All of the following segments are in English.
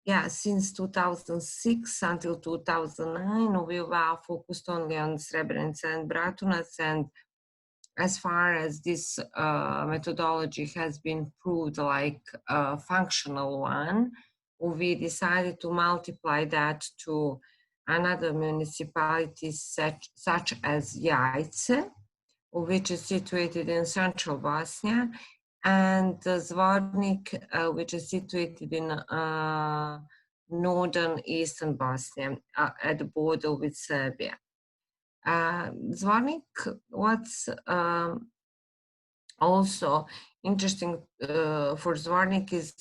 yeah, since 2006 until 2009, we were focused only on Srebrenica and Bratunac, and as far as this methodology has been proved like a functional one, we decided to multiply that to another municipalities such as Jajce, which is situated in central Bosnia, and Zvornik, which is situated in northern eastern Bosnia at the border with Serbia. Zvornik, what's also interesting for Zvornik is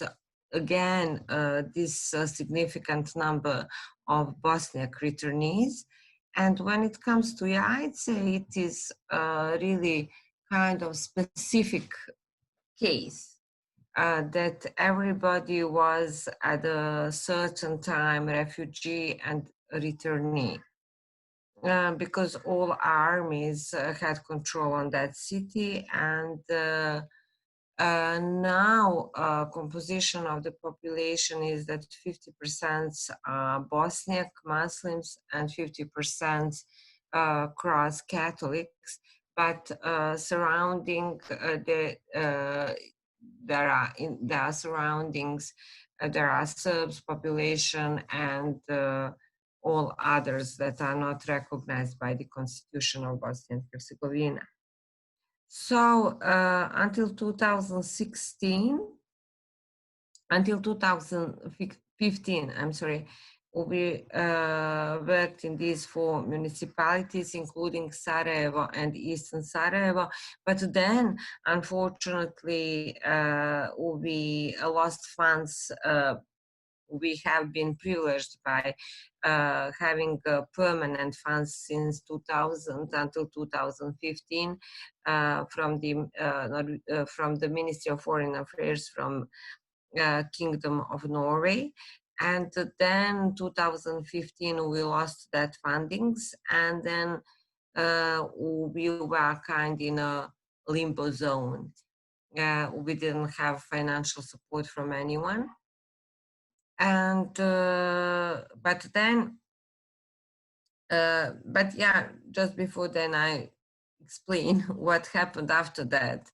again this significant number of Bosniak returnees. And when it comes to Jajce, it is really kind of specific case that everybody was at a certain time refugee and returnee. Because all armies had control on that city, and now composition of the population is that 50% are Bosniak Muslims and 50% cross Catholics, but surrounding there are surroundings, there are Serbs population and all others that are not recognized by the Constitution of Bosnia and Herzegovina. So until 2015, I'm sorry, we worked in these 4 municipalities, including Sarajevo and Eastern Sarajevo. But then, unfortunately, we lost funds. We have been privileged by having permanent funds since 2000 until 2015 from the Ministry of Foreign Affairs from Kingdom of Norway. And then 2015 we lost that fundings, and then we were kind in a limbo zone. We didn't have financial support from anyone. And but yeah, just before then I explain what happened after that.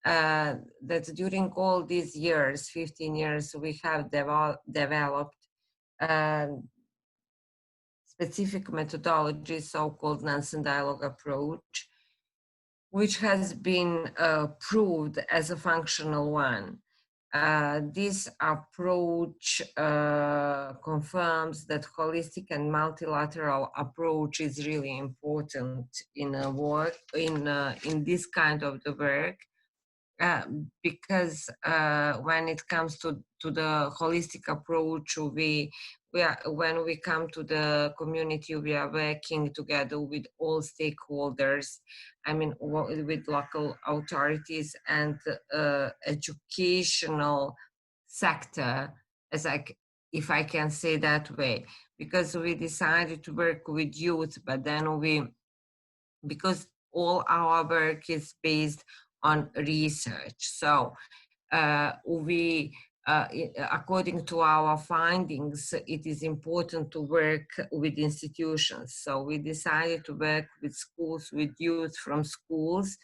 That during all these years, 15 years, we have developed specific methodology, so-called Nansen Dialogue approach, which has been proved as a functional one. This approach confirms that holistic and multilateral approach is really important in in this kind of the work, because when it comes to the holistic approach, when we come to the community, we are working together with all stakeholders. I mean, with local authorities and educational sector, if I can say that way, because we decided to work with youth, but then because all our work is based on research. So according to our findings, it is important to work with institutions. So we decided to work with schools, with youth from schools,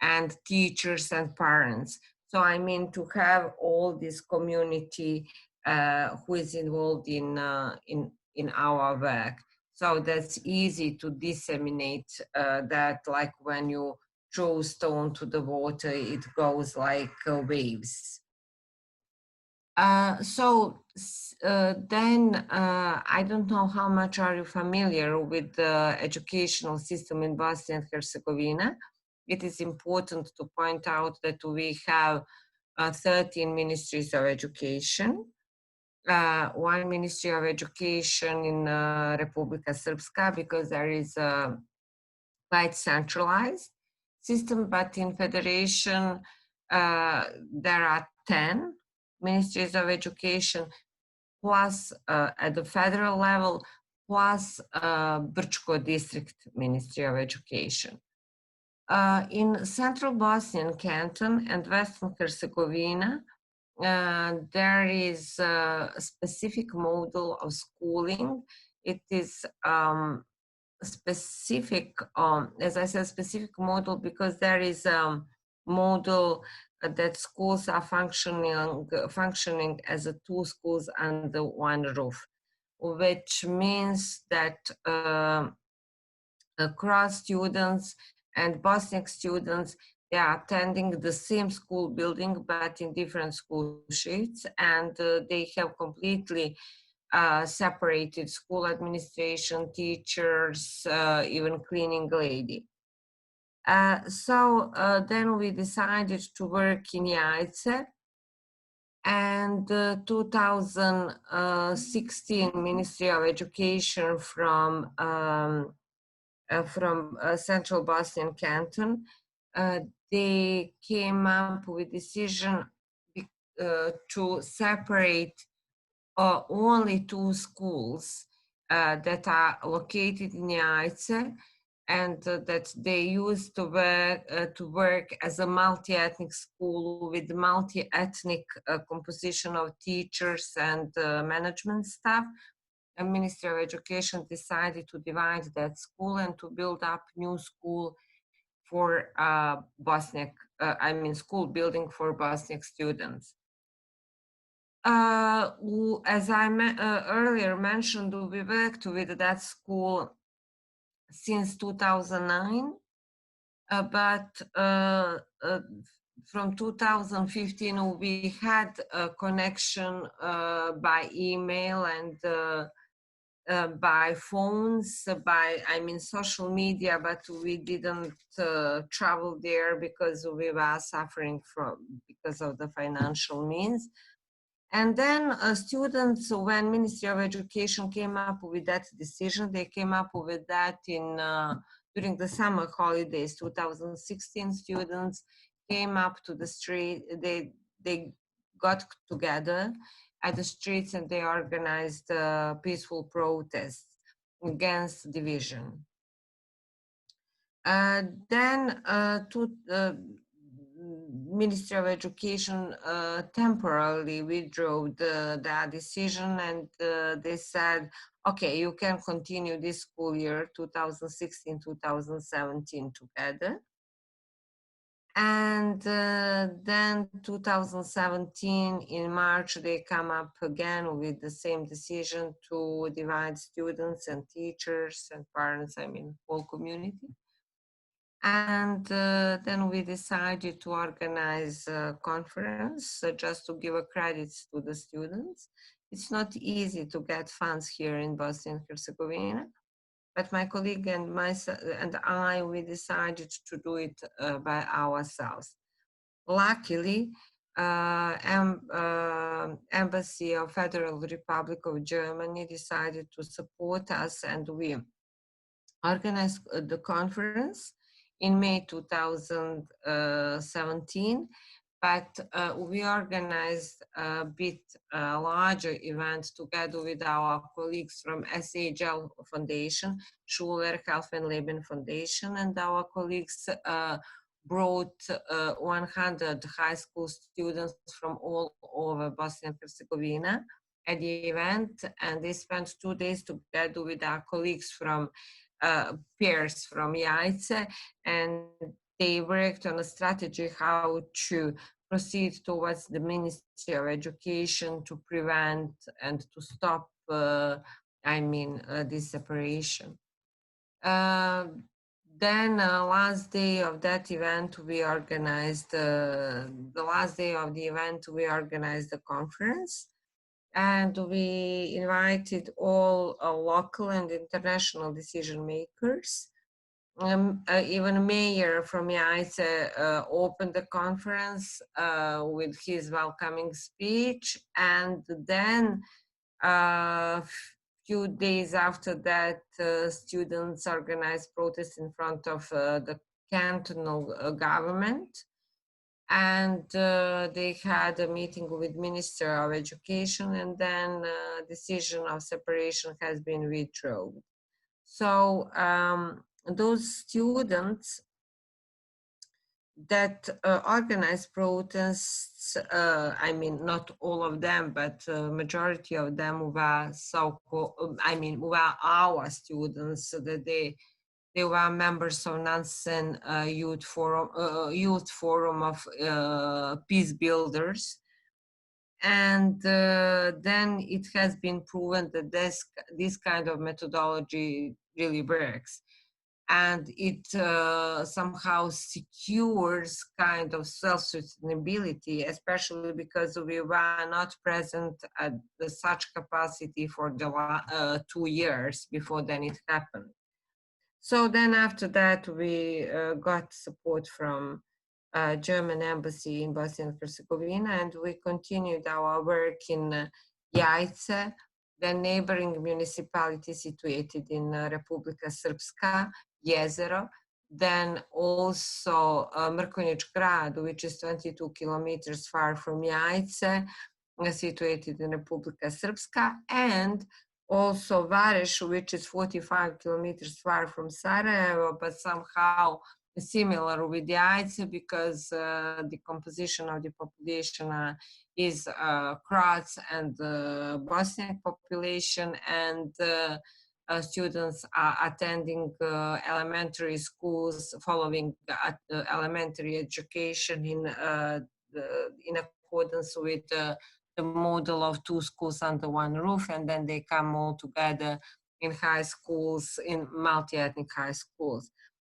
and teachers and parents. So I mean, to have all this community who is involved in our work. So that's easy to disseminate that, like when you throw stone to the water, it goes like waves. Then I don't know how much are you familiar with the educational system in Bosnia and Herzegovina. It is important to point out that we have 13 ministries of education. One Ministry of Education in Republika Srpska, because there is a quite centralized system, but in Federation there are 10 ministries of education, plus at the federal level, plus Brčko District Ministry of Education. In Central Bosnian Canton and Western Herzegovina, there is a specific model of schooling. It is specific, as I said, specific model because there is a model that schools are functioning as two schools under one roof, which means that cross students and Bosniak students, they are attending the same school building but in different school shifts, and they have completely separated school administration, teachers, even cleaning lady. So then we decided to work in Jajce, and 2016 Ministry of Education from Central Bosnian Canton, they came up with decision to separate only two schools that are located in Jajce, and that they used to work as a multi-ethnic school with multi-ethnic composition of teachers and management staff. The Ministry of Education decided to divide that school and to build up new school for Bosniak, school building for Bosniak students. As I earlier mentioned, we worked with that school since 2009, but from 2015 we had a connection by email and by phones, by social media, but we didn't travel there because we were suffering because of the financial means. And then students, when Ministry of Education came up with that decision, they came up with that in during the summer holidays. 2016 students came up to the street. They got together at the streets and they organized peaceful protests against division. Then Ministry of Education temporarily withdrew that decision, and they said, okay, you can continue this school year 2016-2017 together. And then 2017 in March they come up again with the same decision to divide students and teachers and parents, whole community. And then we decided to organize a conference just to give a credits to the students. It's not easy to get funds here in Bosnia and Herzegovina, but my colleague and I, we decided to do it by ourselves. Luckily, Embassy of Federal Republic of Germany decided to support us, and we organized the conference in May 2017, but we organized a bit larger event together with our colleagues from SHL Foundation, Schuler Health and Leben Foundation, and our colleagues brought 100 high school students from all over Bosnia and Herzegovina at the event, and they spent 2 days together with our colleagues from peers from Jajce, and they worked on a strategy how to proceed towards the Ministry of Education to prevent and to stop this separation. Then last day of that event we organized the conference, and we invited all local and international decision makers. Even Mayor from Jajce opened the conference with his welcoming speech, and then few days after that, students organized protests in front of the cantonal government, and they had a meeting with Minister of Education, and then decision of separation has been withdrawn. So those students, that organized protests, I mean, not all of them, but majority of them were so-called, I mean, were our students, so that they were members of Nansen Youth Forum of Peace Builders. And then it has been proven that this kind of methodology really works. And it somehow secures kind of self-sustainability, especially because we were not present at such capacity for the 2 years before then it happened. So then after that, we got support from German embassy in Bosnia and Herzegovina, and we continued our work in Jajce, the neighboring municipality situated in Republika Srpska, Jezero, then also Mrkonjić Grad, which is 22 kilometers far from Jajce, situated in Republika Srpska, and also Vareš, which is 45 kilometers far from Sarajevo, but somehow similar with Jajce because the composition of the population is Croats and Bosniak population, and students are attending elementary schools, following elementary education in accordance with the model of 2 schools under 1 roof, and then they come all together in high schools, in multi-ethnic high schools.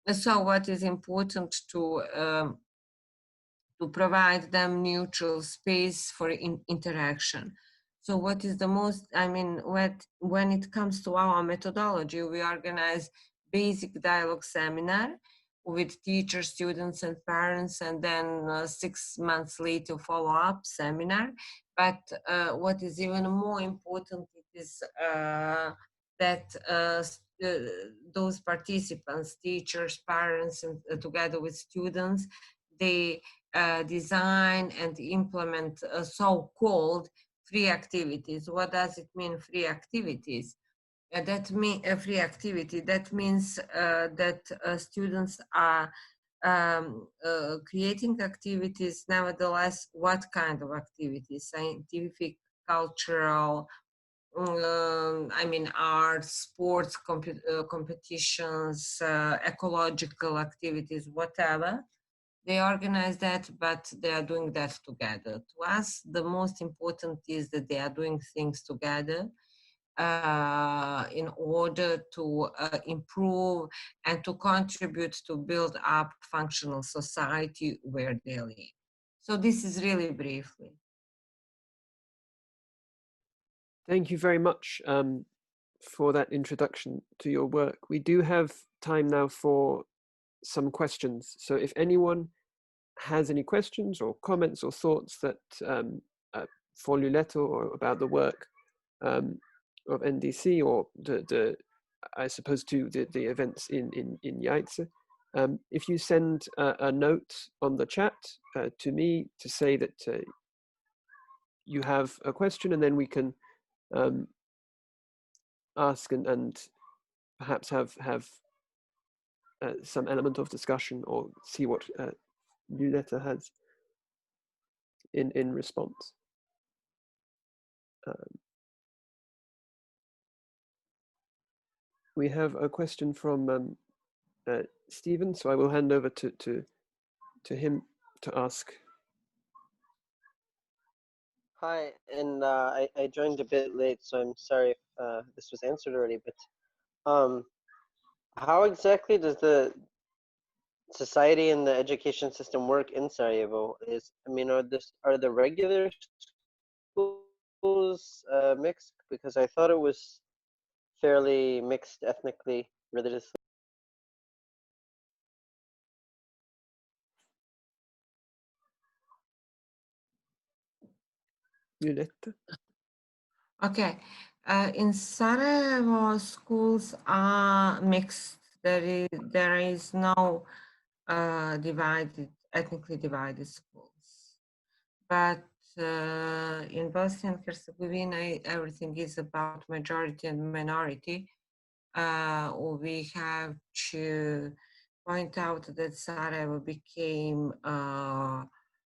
And so what is important to provide them neutral space for interaction. So what is the most, I mean, when it comes to our methodology, we organize basic dialogue seminar with teachers, students, and parents, and then 6 months later follow-up seminar. But what is even more important is that those participants, teachers, parents, and together with students, they design and implement so-called free activities. What does it mean, free activities? That mean free activity. That means that students are creating activities. Nevertheless, what kind of activities? Scientific, cultural, I mean, arts, sports competitions, ecological activities, whatever. They organize that, but they are doing that together. To us, the most important is that they are doing things together in order to improve and to contribute to build up functional society where they live. So this is really briefly. Thank you very much for that introduction to your work. We do have time now for some questions. So if anyone has any questions or comments or thoughts that for Ljuljjeta or about the work of NDC or the I suppose to the events in Jajce, if you send a note on the chat to me to say that you have a question, and then we can ask and perhaps have some element of discussion or see what Ljuljjeta has in response. We have a question from Stephen, so I will hand over to him to ask. Hi, and I joined a bit late, so I'm sorry if this was answered already, but how exactly does the society and the education system work in Sarajevo? I mean, are the regular schools mixed? Because I thought it was fairly mixed ethnically, religiously. Ljuljjeta? Okay. In Sarajevo, schools are mixed. There is no ethnically divided schools. But in Bosnia and Herzegovina, everything is about majority and minority. We have to point out that Sarajevo became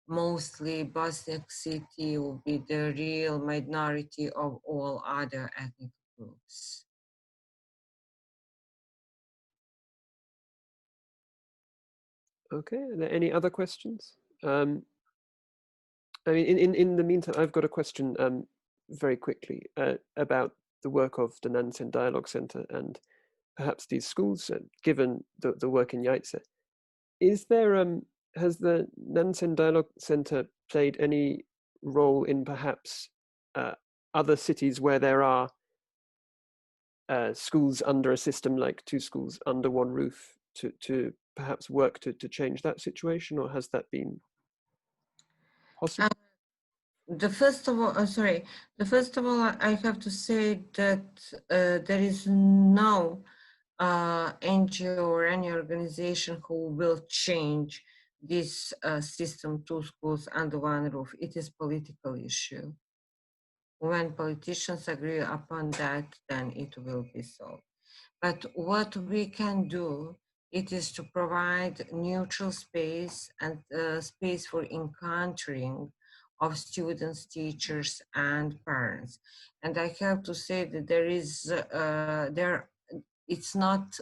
mostly Bosniak city will be the real minority of all other ethnic groups. Okay, are there any other questions? I mean, in the meantime, I've got a question very quickly about the work of the Nansen Dialogue Centre and perhaps these schools, given the work in Yaitse. Is there, has the Nansen Dialogue Centre played any role in perhaps other cities where there are schools under a system like two schools under one roof to perhaps work to change that situation, or has that been possible? The first of all, I have to say that there is no NGO or any organization who will change this system, two schools under one roof. It is political issue. When politicians agree upon that, then it will be solved. But what we can do, it is to provide neutral space and space for encountering of students, teachers, and parents. And I have to say that there is it's not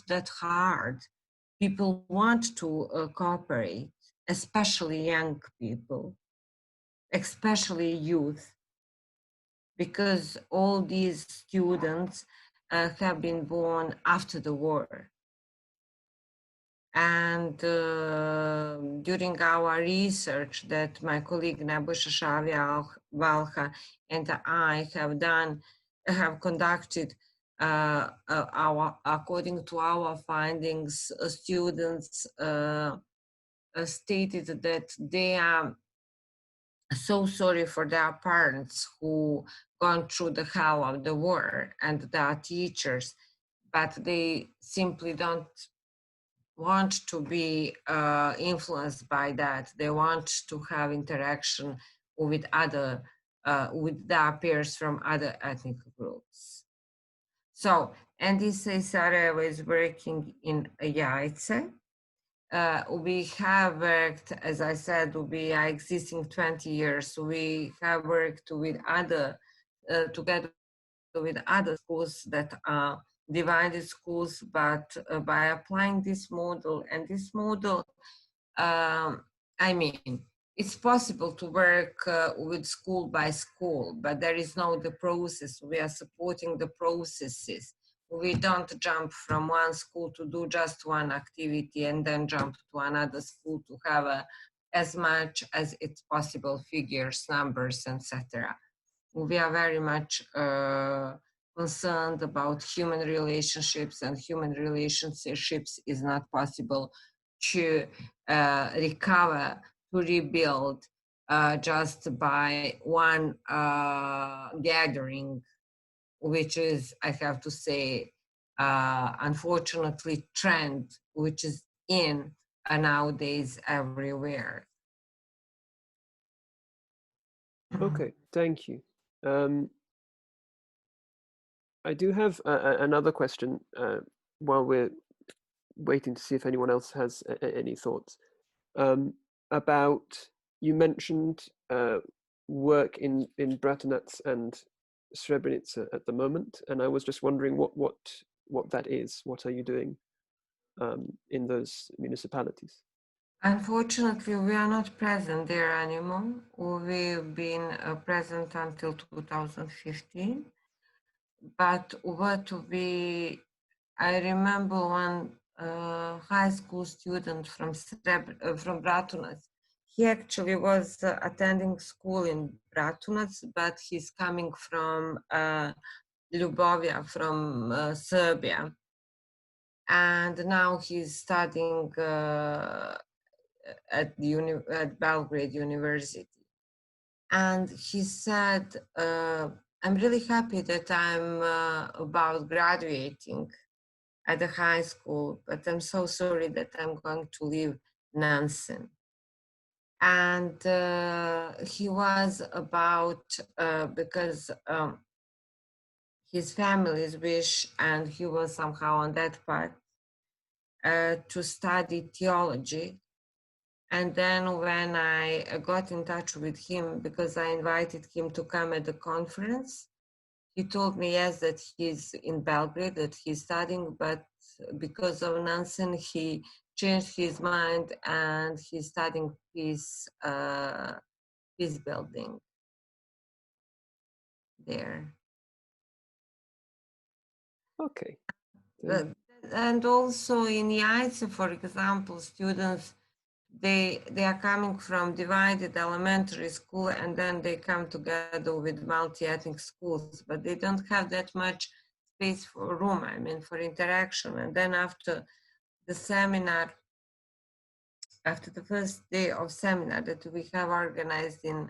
that hard. People want to cooperate, especially young people, especially youth, because all these students have been born after the war. And during our research that my colleague Nebojša Valha and I have conducted, according to our findings, students stated that they are so sorry for their parents who gone through the hell of the war and their teachers, but they simply don't want to be influenced by that. They want to have interaction with other, with their peers from other ethnic groups. So NDC Sarajevo is working in Yaitse. We have worked, as I said, we are existing 20 years. We have worked with other, together with other schools that are divided schools, but by applying this model, and this model, I mean, it's possible to work with school by school, but there is no the process. We are supporting the processes. We don't jump from one school to do just one activity and then jump to another school to have as much as it's possible figures, numbers, etc. We are very much concerned about human relationships, and human relationships is not possible to recover, to rebuild just by one gathering, which is, I have to say, unfortunately, trend, which is in nowadays everywhere. Okay, thank you. I do have another question while we're waiting to see if anyone else has any thoughts about, you mentioned work in Bratunac and Srebrenica at the moment, and I was just wondering what that is. What are you doing in those municipalities? Unfortunately, we are not present there anymore. We've been present until 2015. But I remember one high school student from Bratunac. He actually was attending school in Bratunac, but he's coming from Ljubovija, from Serbia. And now he's studying at Belgrade University. And he said, I'm really happy that I'm about graduating at the high school, but I'm so sorry that I'm going to leave Nansen. And he was about, because his family's wish, and he was somehow on that path. to study theology. And then when I got in touch with him, because I invited him to come at the conference, he told me, yes, that he's in Belgrade, that he's studying, but because of Nansen, he changed his mind and he's studying peace building there. Okay. And also in Jajce, for example, students, they are coming from divided elementary school and then they come together with multi-ethnic schools, but they don't have that much space for room, I mean, for interaction. And then after the seminar, after the first day of seminar that we have organized in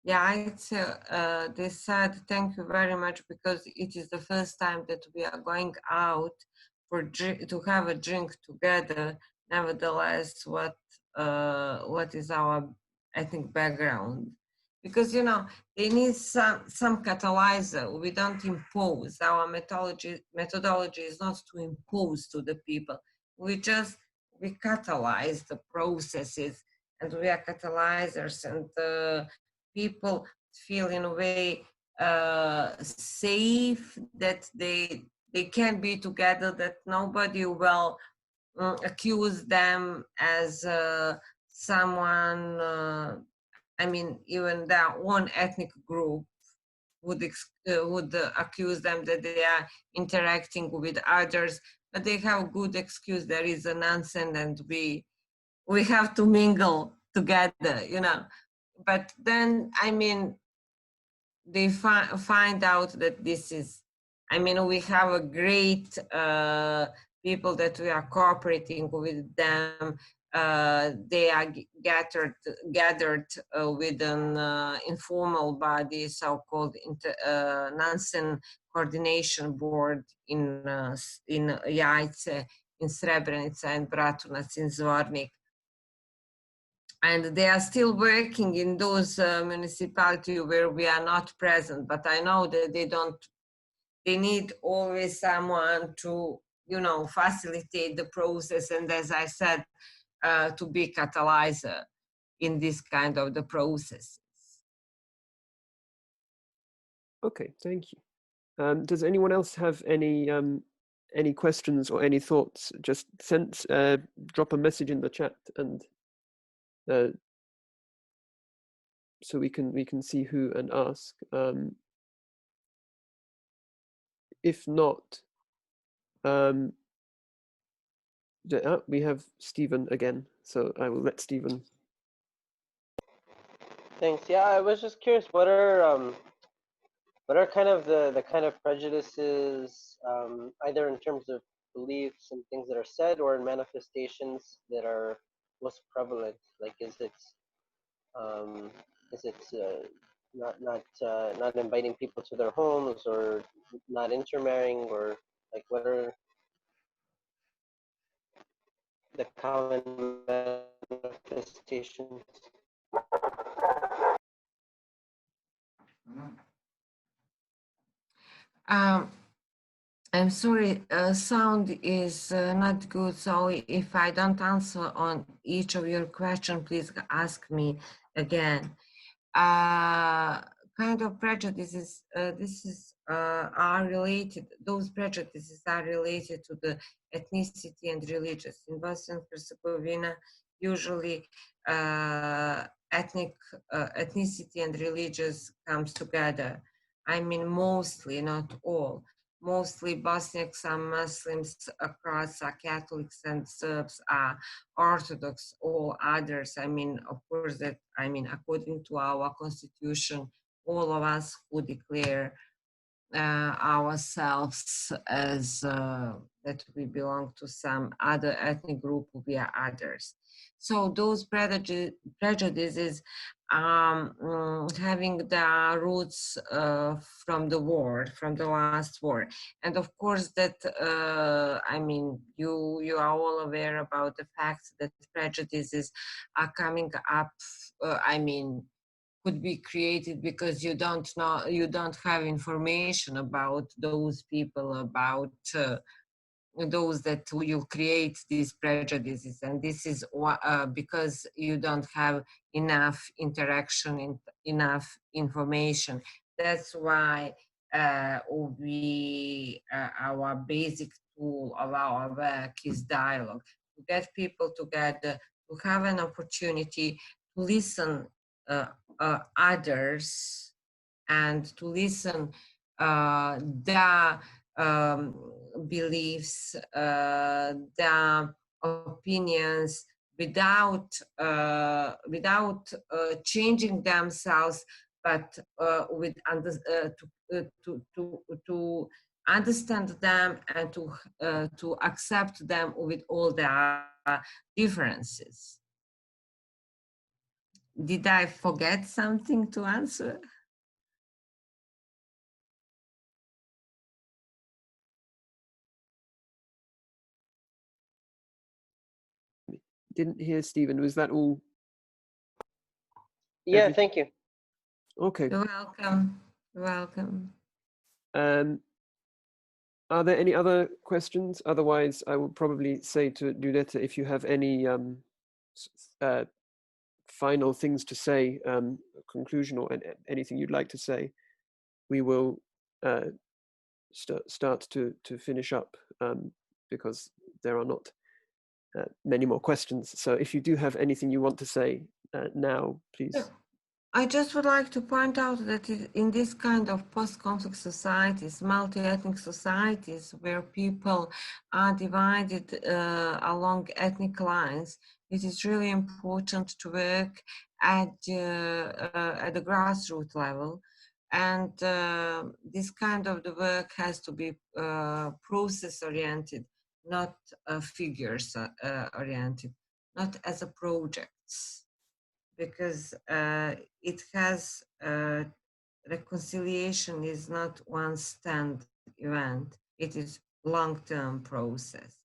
Jajce, they said, thank you very much, because it is the first time that we are going out to have a drink together. Nevertheless, what is our ethnic background? Because, you know, they need some catalyzer. We don't impose. Our methodology is not to impose to the people. We catalyze the processes, and we are catalyzers, and people feel in a way safe, that they can be together, that nobody will accuse them as someone, I mean, even their own ethnic group would accuse them that they are interacting with others, but they have a good excuse. There is a Nansen, and we have to mingle together, you know. But then, I mean, they find out that this is, I mean, we have a great people that we are cooperating with them. They are gathered with an informal body, so-called Nansen Coordination Board in Jajce, in Srebrenica, and Bratunac in Zvornik. And they are still working in those municipalities where we are not present. But I know that they need always someone to, you know, facilitate the process. And as I said, to be catalyzer in this kind of the processes. Okay, thank you. Does anyone else have any questions or any thoughts? Just drop a message in the chat, and so we can see who and ask. If not, we have Stephen again, so I will let Stephen. Thanks. Yeah, I was just curious, what are kind of the kind of prejudices, either in terms of beliefs and things that are said, or in manifestations that are most prevalent? Like, is it not inviting people to their homes, or not intermarrying, or like, what are the common manifestations? I'm sorry, sound is not good, so if I don't answer on each of your questions, please ask me again. Kind of prejudices, are related, those prejudices are related to the ethnicity and religious. In Bosnia and Herzegovina, usually ethnicity and religious comes together. I mean, mostly, not all. Mostly Bosniaks are Muslims, across are Catholics and Serbs are Orthodox, all others. I mean, of course, that, I mean, according to our constitution, all of us who declare ourselves as that we belong to some other ethnic group, we are others. So those prejudices having the roots from the war, from the last war. And of course that, I mean, you are all aware about the fact that prejudices are coming up, I mean, could be created because you don't have information about those people, about those that will create these prejudices, and this is because you don't have enough interaction, enough information. That's why our basic tool of our work is dialogue, to get people together, to have an opportunity to listen others, and to listen their beliefs, their opinions, without changing themselves, but with to understand them, and to accept them with all their differences. Did I forget something to answer? Didn't hear, Stephen. Was that all? Yeah, thank you. Okay. You're welcome. You're welcome. Are there any other questions? Otherwise, I will probably say to Ljuljjeta, if you have any final things to say, conclusion, or anything you'd like to say, we will start to finish up, because there are not many more questions. So if you do have anything you want to say now, please. Yeah. I just would like to point out that in this kind of post-conflict societies, multi-ethnic societies, where people are divided along ethnic lines, it is really important to work at the grassroots level. And this kind of the work has to be process-oriented, not figures-oriented, not as a projects. Because it has reconciliation is not one stand event, it is long-term process,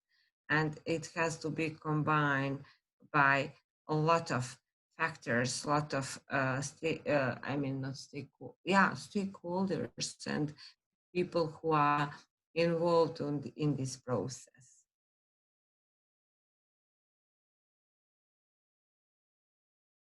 and it has to be combined by a lot of factors, a lot of stakeholders and people who are involved in this process.